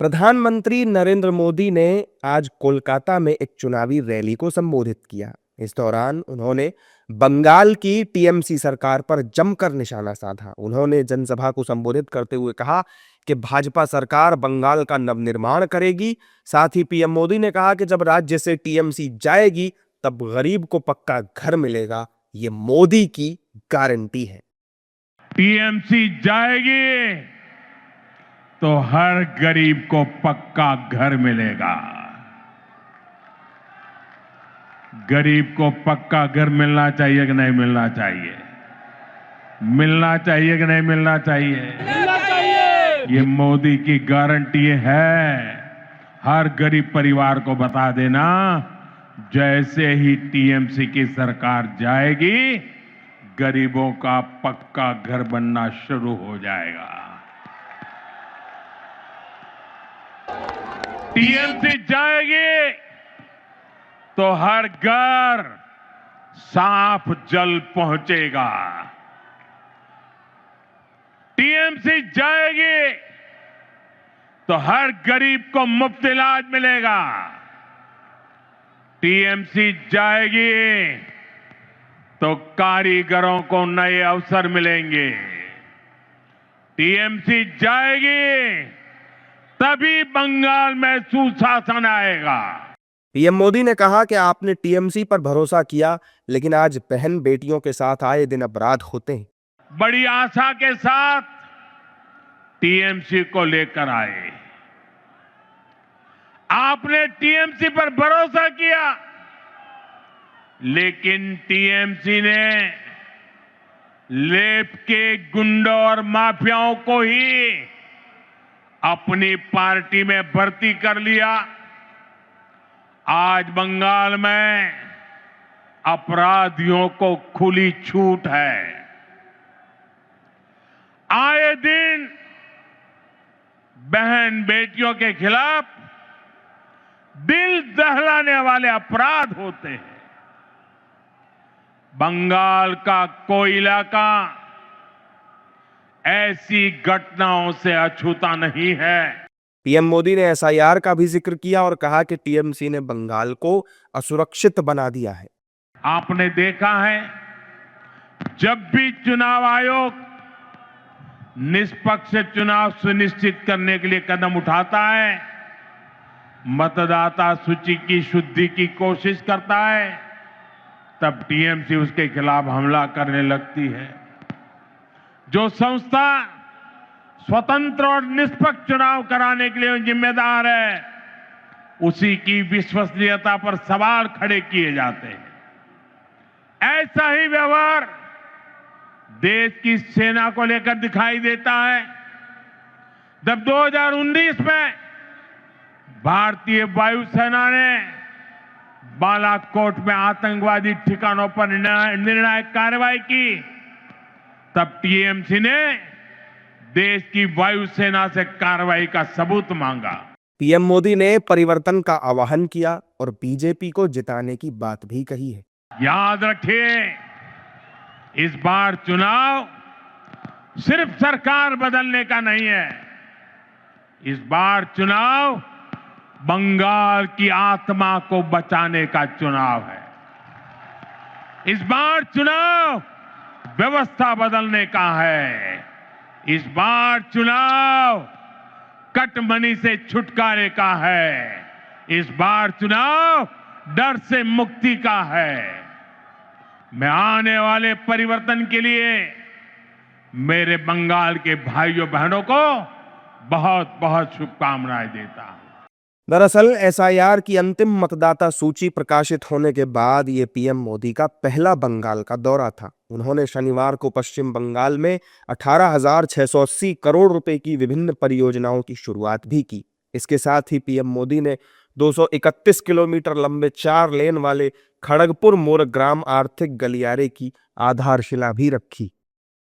प्रधानमंत्री नरेंद्र मोदी ने आज कोलकाता में एक चुनावी रैली को संबोधित किया। इस दौरान उन्होंने बंगाल की टीएमसी सरकार पर जमकर निशाना साधा। उन्होंने जनसभा को संबोधित करते हुए कहा कि भाजपा सरकार बंगाल का नवनिर्माण करेगी। साथ ही पीएम मोदी ने कहा कि जब राज्य से टीएमसी जाएगी तब गरीब को पक्का घर मिलेगा। ये मोदी की गारंटी है। टीएमसी जाएगी तो हर गरीब को पक्का घर मिलेगा। गरीब को पक्का घर मिलना चाहिए कि नहीं मिलना चाहिए? मिलना चाहिए कि नहीं मिलना चाहिए? मिलना चाहिए। ये मोदी की गारंटी है। हर गरीब परिवार को बता देना, जैसे ही टीएमसी की सरकार जाएगी गरीबों का पक्का घर बनना शुरू हो जाएगा। टीएमसी जाएगी तो हर घर साफ जल पहुंचेगा। टीएमसी जाएगी तो हर गरीब को मुफ्त इलाज मिलेगा। टीएमसी जाएगी तो कारीगरों को नए अवसर मिलेंगे। टीएमसी जाएगी तभी बंगाल में सुशासन आएगा। पीएम मोदी ने कहा कि आपने टीएमसी पर भरोसा किया, लेकिन आज बहन बेटियों के साथ आए दिन अपराध होते हैं। बड़ी आशा के साथ टीएमसी को लेकर आए। आपने टीएमसी पर भरोसा किया, लेकिन टीएमसी ने लेप के गुंडों और माफियाओं को ही अपनी पार्टी में भर्ती कर लिया। आज बंगाल में अपराधियों को खुली छूट है। आए दिन बहन बेटियों के खिलाफ दिल दहलाने वाले अपराध होते हैं। बंगाल का कोई इलाका ऐसी घटनाओं से अछूता नहीं है। पीएम मोदी ने एसआईआर का भी जिक्र किया और कहा कि टीएमसी ने बंगाल को असुरक्षित बना दिया है। आपने देखा है, जब भी चुनाव आयोग निष्पक्ष चुनाव सुनिश्चित करने के लिए कदम उठाता है, मतदाता सूची की शुद्धि की कोशिश करता है, तब टीएमसी उसके खिलाफ हमला करने लगती है। जो संस्था स्वतंत्र और निष्पक्ष चुनाव कराने के लिए जिम्मेदार है, उसी की विश्वसनीयता पर सवाल खड़े किए जाते हैं। ऐसा ही व्यवहार देश की सेना को लेकर दिखाई देता है। जब 2019 में भारतीय वायुसेना ने बालाकोट में आतंकवादी ठिकानों पर निर्णायक कार्रवाई की, तब टीएमसी ने देश की वायुसेना से कार्रवाई का सबूत मांगा। पीएम मोदी ने परिवर्तन का आह्वान किया और बीजेपी को जिताने की बात भी कही है। याद रखिए, इस बार चुनाव सिर्फ सरकार बदलने का नहीं है। इस बार चुनाव बंगाल की आत्मा को बचाने का चुनाव है। इस बार चुनाव व्यवस्था बदलने का है। इस बार चुनाव कटमनी से छुटकारे का है। इस बार चुनाव डर से मुक्ति का है। मैं आने वाले परिवर्तन के लिए मेरे बंगाल के भाइयों बहनों को बहुत बहुत शुभकामनाएं देता हूं। दरअसल एसआईआर की अंतिम मतदाता सूची प्रकाशित होने के बाद ये पीएम मोदी का पहला बंगाल का दौरा था। उन्होंने शनिवार को पश्चिम बंगाल में 18,680 करोड़ रुपए की विभिन्न परियोजनाओं की शुरुआत भी की। इसके साथ ही पीएम मोदी ने 231 किलोमीटर लंबे 4 लेन वाले खड़गपुर मोरग्राम आर्थिक गलियारे की आधारशिला भी रखी।